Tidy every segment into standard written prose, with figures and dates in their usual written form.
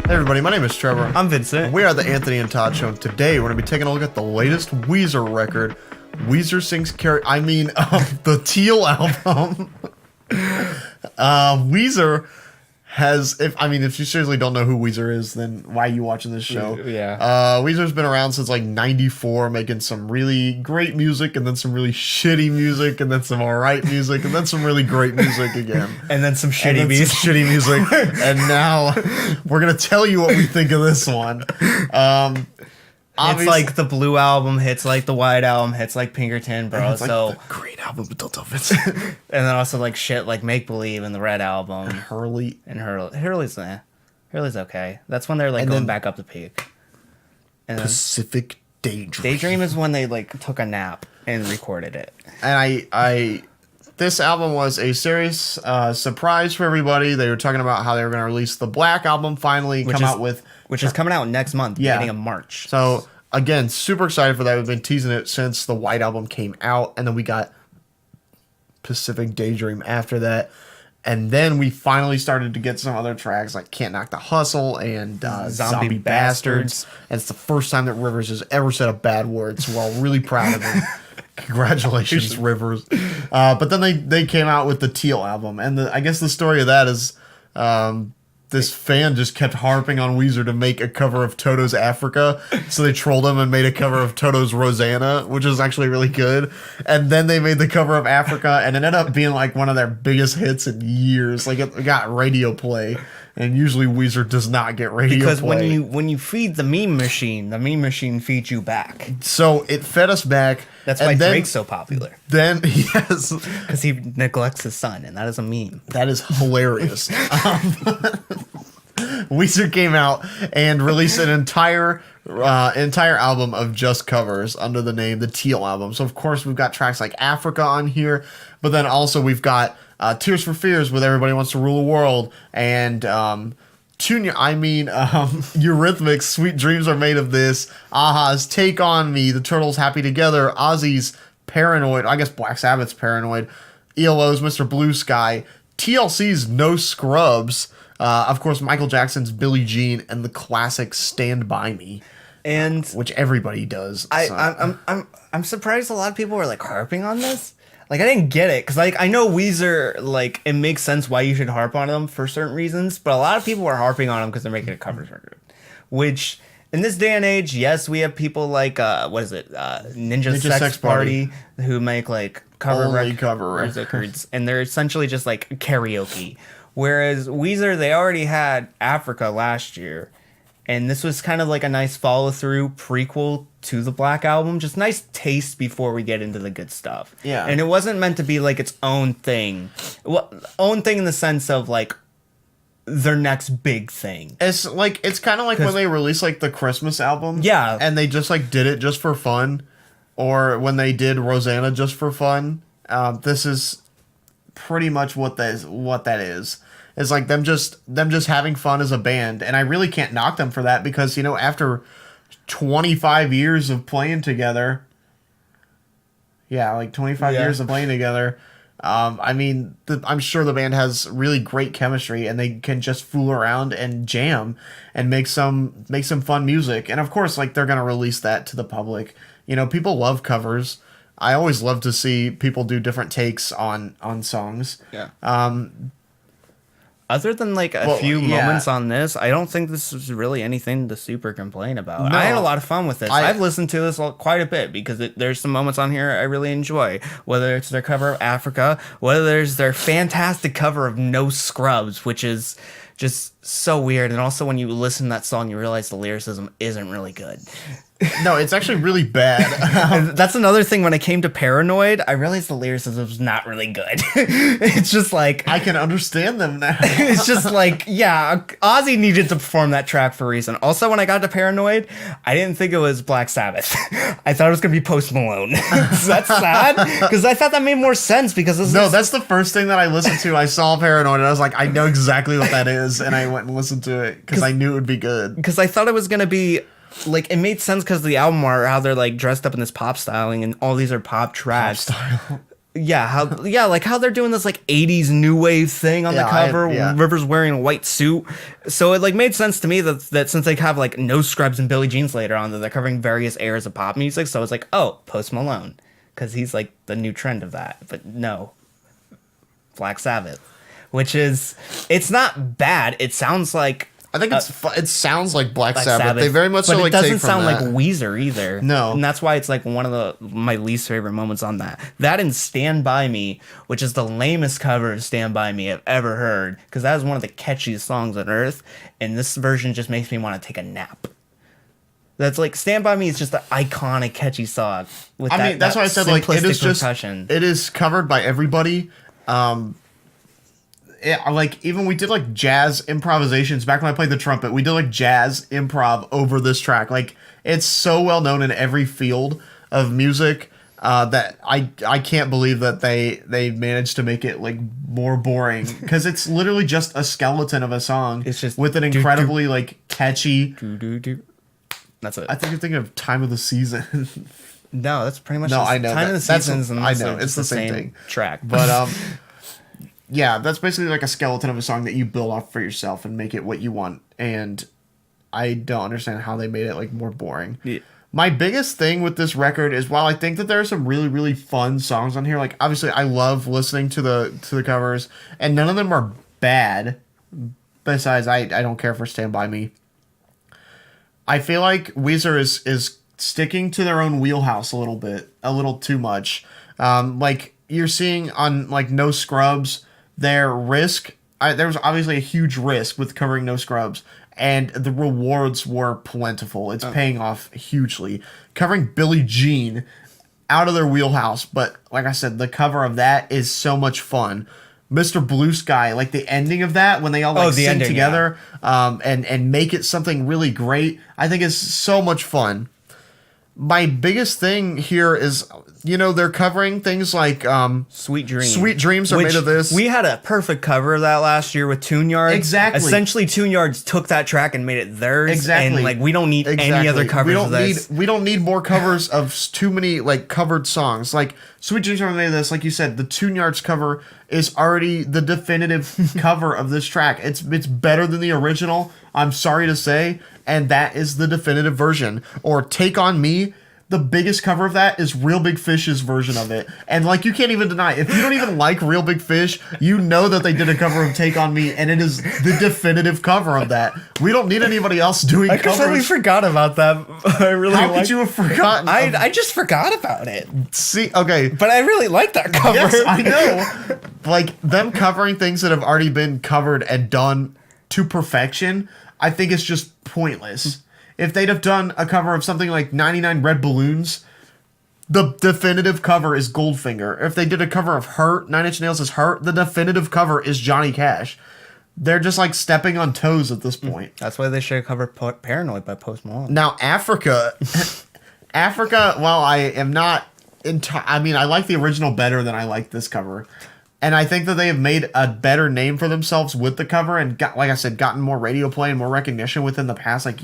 Hey everybody, my name is Trevor. I'm Vincent. We are the Anthony and Todd Show. Today we're going to be taking a look at the latest Weezer record. Weezer sings the Teal album. Weezer has, if you seriously don't know who Weezer is, then why are you watching this show? Yeah. Weezer's been around since like 94, making some really great music, and then some really shitty music, and then some alright music, and then some really great music again. And then some shitty music. And now we're going to tell you what we think of this one. It's like the Blue album hits like the White album hits like Pinkerton, bro. It's so like the great album, but don't tell Vincent. And then also like shit like Make Believe and the Red album. Hurley. Hurley's okay. That's when they're like going back up the peak. And Pacific Daydream. Daydream is when they like took a nap and recorded it. And this album was a serious surprise for everybody. They were talking about how they were going to release the Black album finally, which is coming out next month, beginning of March. So again, super excited for that. We've been teasing it since the White album came out, and then we got Pacific Daydream after that. And then we finally started to get some other tracks like Can't Knock the Hustle and Zombie Bastards. And it's the first time that Rivers has ever said a bad word, so we're all really proud of him. Congratulations, Rivers. But then they came out with the Teal album. And I guess the story of that is this fan just kept harping on Weezer to make a cover of Toto's Africa. So they trolled him and made a cover of Toto's Rosanna, which is actually really good. And then they made the cover of Africa, and it ended up being like one of their biggest hits in years. Like it got radio play. And usually Weezer does not get radio because play. Because when you feed the meme machine feeds you back. So it fed us back. That's why Drake's so popular. Then, yes. Because he neglects his son, and that is a meme. That is hilarious. Weezer came out and released an entire album of just covers under the name The Teal Album. So, of course, we've got tracks like Africa on here, but then also we've got Tears for Fears with Everybody Wants to Rule the World, and Eurythmics, Sweet Dreams Are Made of This, Aha's Take On Me, The Turtles' Happy Together, Ozzy's Paranoid, I guess Black Sabbath's Paranoid, ELO's Mr. Blue Sky, TLC's No Scrubs, of course Michael Jackson's Billie Jean, and the classic Stand By Me. And which everybody does. I'm surprised a lot of people were like harping on this. Like, I didn't get it, because, like, I know Weezer, like, it makes sense why you should harp on them for certain reasons, but a lot of people are harping on them because they're making a covers record. Which, in this day and age, yes, we have people like, Ninja Sex Party, who make, like, cover records, and they're essentially just, like, karaoke. Whereas Weezer, they already had Africa last year, and this was kind of like a nice follow-through prequel to the Black album. Just nice taste before we get into the good stuff. Yeah. And it wasn't meant to be like its own thing. Well, own thing in the sense of like their next big thing. It's kind of like when they released like the Christmas album. Yeah. And they just like did it just for fun. Or when they did Rosanna just for fun. This is pretty much what that is. It's like them just having fun as a band, and I really can't knock them for that because, you know, after 25 years of playing together, years of playing together, I'm sure the band has really great chemistry, and they can just fool around and jam and make some fun music. And of course, like, they're gonna release that to the public. You know, people love covers. I always love to see people do different takes on songs. Yeah. Other than like a few moments on this, I don't think this is really anything to super complain about. No, I had a lot of fun with this. I've listened to this quite a bit because there's some moments on here I really enjoy. Whether it's their cover of Africa, whether there's their fantastic cover of No Scrubs, which is just so weird. And also when you listen to that song, you realize the lyricism isn't really good. No, it's actually really bad. That's another thing. When it came to Paranoid, I realized the lyricism was not really good. It's just like... I can understand them now. It's just like, yeah, Ozzy needed to perform that track for a reason. Also, when I got to Paranoid, I didn't think it was Black Sabbath. I thought it was going to be Post Malone. So that's sad, because I thought that made more sense, because that's the first thing that I listened to. I saw Paranoid, and I was like, I know exactly what that is, and I went and listened to it, because I knew it would be good. Because I thought it was going to be... Like, it made sense because the album art, how they're, like, dressed up in this pop styling, and all these are pop tracks. Pop style. like how they're doing this like 80s new wave thing on the cover. River's wearing a white suit, so it like made sense to me that since they have like No Scrubs and Billie Jean later on, that they're covering various eras of pop music. So it's like, oh, Post Malone, because he's like the new trend of that. But no, Black Sabbath, which is, it's not bad. It sounds like, I think it sounds like Black Sabbath. They very much but so it like doesn't take from sound like that. Weezer either. No. And that's why it's like one of my least favorite moments on that. That and Stand By Me, which is the lamest cover of Stand By Me I've ever heard, because that is one of the catchiest songs on earth, and this version just makes me want to take a nap. That's like, Stand By Me is just an iconic catchy song. With That's why I said like it is just percussion. It is covered by everybody. Like even we did like jazz improvisations back when I played the trumpet. We did like jazz improv over this track. Like it's so well known in every field of music that I can't believe that they managed to make it like more boring, because it's literally just a skeleton of a song. It's just with an incredibly like catchy. That's it. I think you're thinking of Time of the Season. No, that's pretty much I know Time of the Seasons. I know it's the same thing track, but yeah, that's basically like a skeleton of a song that you build off for yourself and make it what you want. And I don't understand how they made it like more boring. Yeah. My biggest thing with this record is, while I think that there are some really, really fun songs on here, like obviously I love listening to the covers, and none of them are bad. Besides, I don't care for Stand By Me. I feel like Weezer is sticking to their own wheelhouse a little too much. Like you're seeing on like No Scrubs, their risk. There was obviously a huge risk with covering No Scrubs, and the rewards were plentiful. It's paying off hugely. Covering Billie Jean, out of their wheelhouse, but like I said, the cover of that is so much fun. Mr. Blue Sky, like the ending of that when they all like sing together, and make it something really great, I think is so much fun. My biggest thing here is, they're covering things like Sweet Dreams. Sweet Dreams are made of this. We had a perfect cover of that last year with Tune Yards. Exactly. Essentially, Tune Yards took that track and made it theirs. Exactly. And like, we don't need any other covers of this. We don't need more covers of too many like covered songs. Like Sweet Dreams are made of this. Like you said, the Tune Yards cover is already the definitive cover of this track. It's better than the original, I'm sorry to say, and that is the definitive version. Or Take On Me, the biggest cover of that is Real Big Fish's version of it. And like, you can't even deny it. If you don't even like Real Big Fish, you know that they did a cover of Take On Me, and it is the definitive cover of that. We don't need anybody else doing covers. I completely forgot about that. How could you have forgotten? I just forgot about it. See, okay. But I really like that cover. Yes, I know. Like, them covering things that have already been covered and done to perfection, I think it's just pointless. If they'd have done a cover of something like 99 Red Balloons, the definitive cover is Goldfinger. If they did a cover of Hurt, Nine Inch Nails' Hurt, the definitive cover is Johnny Cash. They're just like stepping on toes at this point. That's why they should have covered Paranoid by Post Malone. Now, Africa, while I am not I like the original better than I like this cover. And I think that they have made a better name for themselves with the cover and like I said, gotten more radio play and more recognition within the past, like,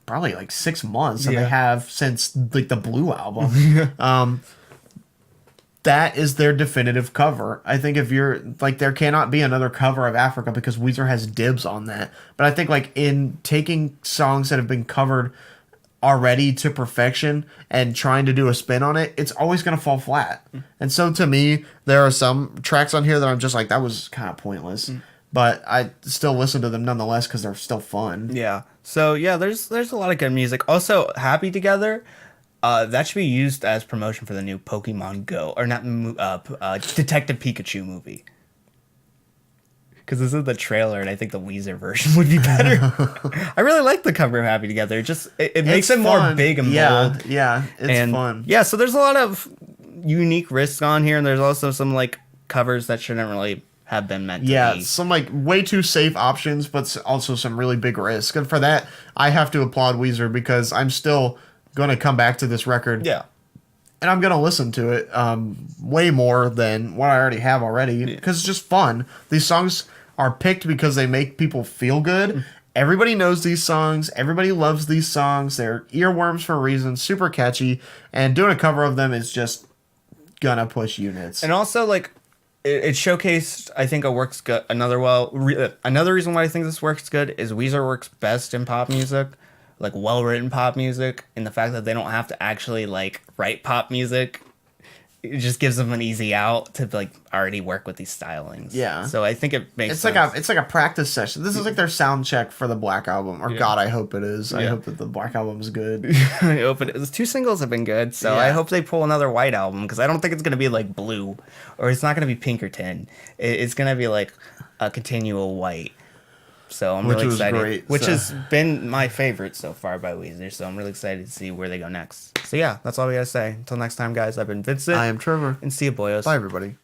probably like 6 months than they have since like the Blue album. That is their definitive cover. I think if you're like, there cannot be another cover of Africa because Weezer has dibs on that. But I think like in taking songs that have been covered already to perfection and trying to do a spin on it, it's always going to fall flat. And so to me, there are some tracks on here that I'm just like, that was kind of pointless. But I still listen to them nonetheless because they're still fun. Yeah. So yeah, there's a lot of good music. Also, Happy Together, that should be used as promotion for the new Pokemon Go, or not Detective Pikachu movie. Because this is the trailer, and I think the Weezer version would be better. I really like the cover of Happy Together. It makes it more big and bold. Yeah, it's fun. Yeah, so there's a lot of unique risks on here, and there's also some like covers that shouldn't really have been meant to be. Yeah, some like way too safe options, but also some really big risk. And for that, I have to applaud Weezer because I'm still going to come back to this record. Yeah. And I'm going to listen to it way more than what I already have already because it's just fun. These songs are picked because they make people feel good. Everybody knows these songs. Everybody loves these songs. They're earworms for a reason, super catchy. And doing a cover of them is just gonna push units. And also, like, it showcased, I think, another reason why I think this works good is Weezer works best in pop music, like well-written pop music, and the fact that they don't have to actually, like, write pop music. It just gives them an easy out to like already work with these stylings. Yeah. So I think it makes It's sense. like a practice session. This is like their sound check for the Black Album. Or God, I hope it is. I Yeah. hope that the Black Album's good. I hope it is. 2 singles have been good, so I Yeah. hope they pull another White Album because I don't think it's gonna be like Blue, or it's not gonna be Pink or Tin. It's gonna be like a continual white. So I'm Which really was excited. great, Which so. has been my favorite so far by Weezer. So I'm really excited to see where they go next. So yeah, that's all we gotta say. Until next time, guys. I've been Vincent. I am Trevor. And see you, boyos. Bye, everybody.